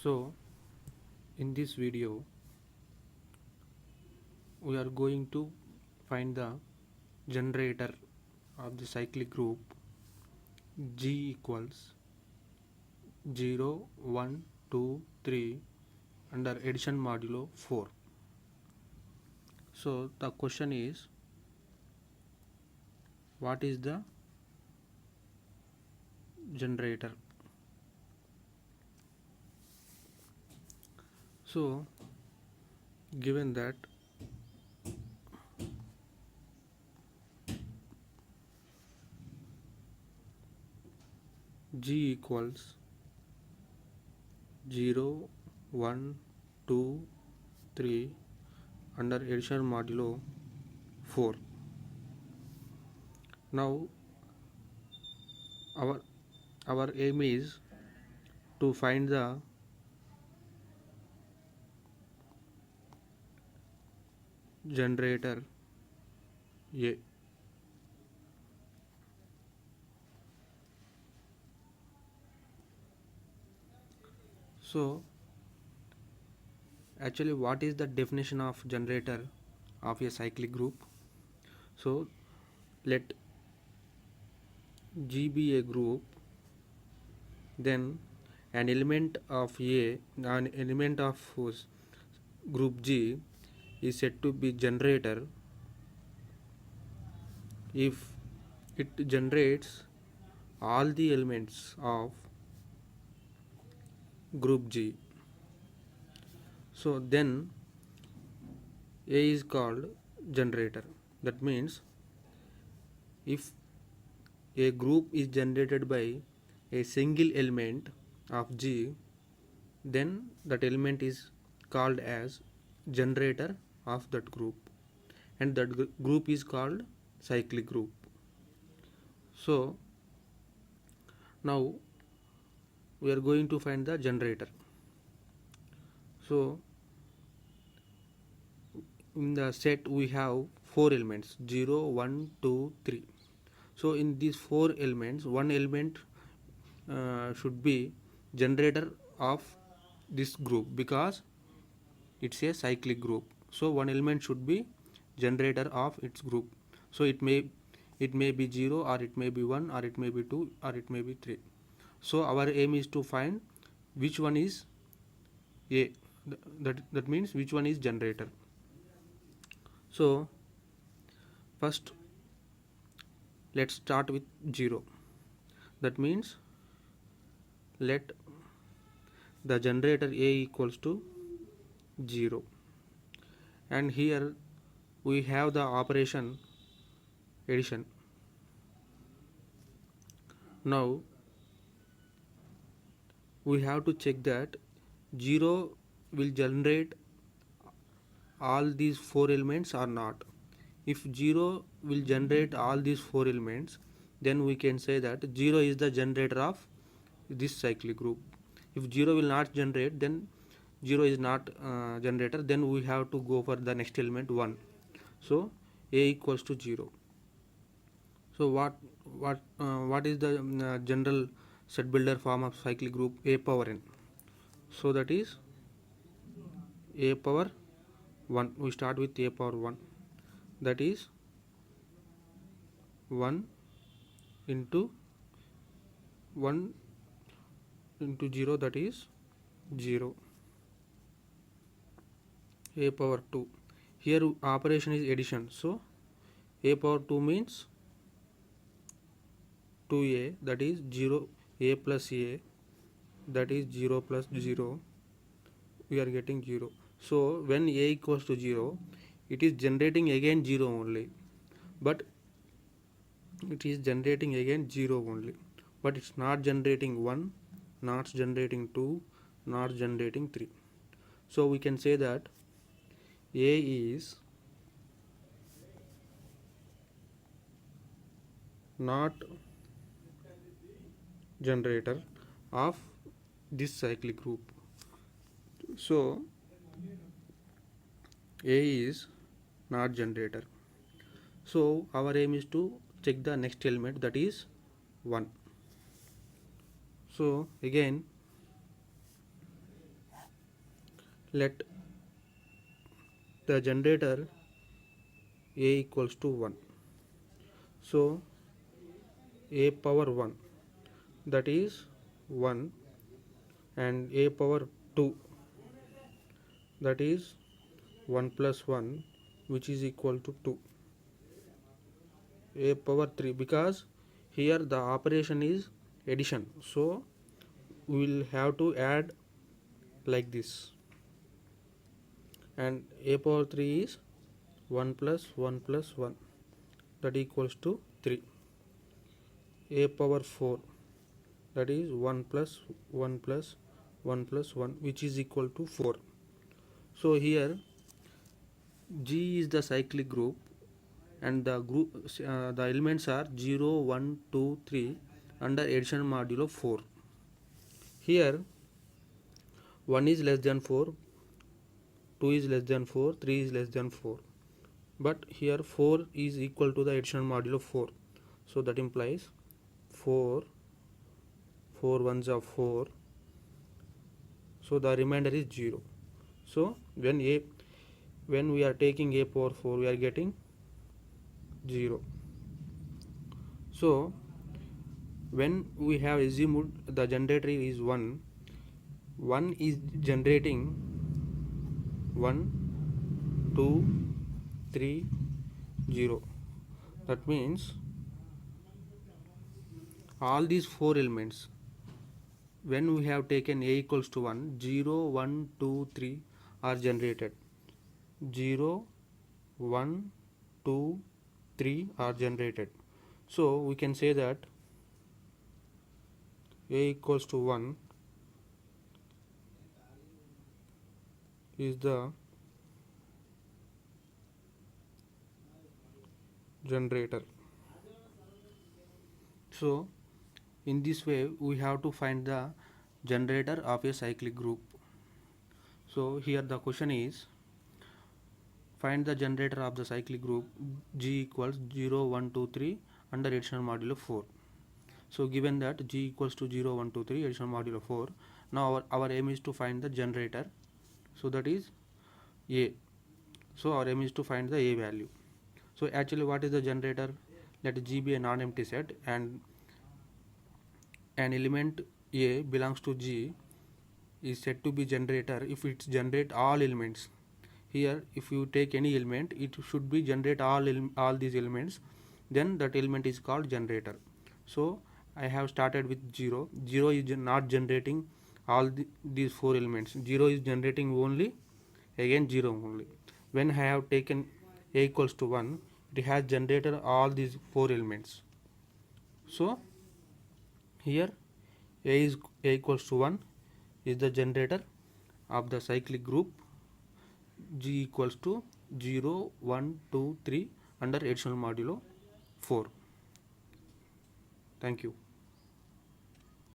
So in this video we are going to find the generator of the cyclic group G equals 0, 1, 2, 3 under addition modulo 4. So the question is, what is the generator? So given that G equals 0, 1, 2, 3 under addition modulo 4. Now our aim is to find the generator A. So actually, what is the definition of generator of a cyclic group? So let G be a group, then an element of group G is said to be generator if it generates all the elements of group G. So then A is called generator. That means if a group is generated by a single element of G, then that element is called as generator of that group, and that group is called cyclic group. So now we are going to find the generator. So in the set we have 4 elements 0, 1, 2, 3. So in these 4 elements, one element should be generator of this group because it's a cyclic group. So one element should be generator of its group. So it may be 0, or it may be 1, or it may be 2, or it may be 3. So our aim is to find which one is A. That means which one is generator. So first let's start with 0. That means let the generator A equals to 0, and here we have the operation addition. Now we have to check that 0 will generate all these 4 elements or not. If 0 will generate all these 4 elements, then we can say that 0 is the generator of this cyclic group. If 0 will not generate, then 0 is not generator, then we have to go for the next element 1. So A equals to 0. So what is the general set builder form of cyclic group? A power n. So that is A power 1. We start with A power 1. That is 1 into 1 into 0, that is 0. A power 2. Here operation is addition. So A power 2 means 2A, that is 0. A plus A, that is 0 plus 0. We are getting 0. So when A equals to 0, it is generating again 0 only, but it is generating again 0 only, but it's not generating 1, not generating 2, not generating 3. So we can say that A is not generator of this cyclic group. So A is not generator. So our aim is to check the next element, that is 1. So again let the generator a equals to 1. So a power 1, that is 1, and a power 2, that is 1 plus 1, which is equal to 2. A power 3, because here the operation is addition, so we will have to add like this, and a power 3 is 1 plus 1 plus 1, that equals to 3. A power 4, that is 1 plus 1 plus 1 plus 1, which is equal to 4. So here G is the cyclic group, and the elements are 0, 1, 2, 3 under addition modulo 4. Here 1 is less than 4, 2 is less than 4, 3 is less than 4, but here 4 is equal to the addition modulo 4, so that implies 4 ones are 4, so the remainder is 0. So when we are taking a power 4, we are getting 0. So when we have assumed the generator is 1 is generating 1, 2, 3, 0. That means all these 4 elements, when we have taken a equals to 1, 0, 1, 2, 3 are generated. 0, 1, 2, 3 are generated. So we can say that a equals to 1 is the generator. So in this way we have to find the generator of a cyclic group. So here the question is, find the generator of the cyclic group G equals 0, 1, 2, 3 under addition modulo 4. So given that G equals to 0, 1, 2, 3 addition modulo 4, now our aim is to find the generator, so that is A. So our aim is to find the A value. So actually what is the generator? Let G be a non-empty set, and an element A belongs to G is said to be generator if it generate all elements. Here if you take any element, it should be generate all these elements, then that element is called generator. So I have started with 0. 0 is not generating all these 4 elements. 0 is generating only again 0 only. When I have taken A equals to 1, it has generated all these 4 elements. So here A equals to 1 is the generator of the cyclic group G equals to 0, 1, 2, 3 under additional modulo 4. Thank you.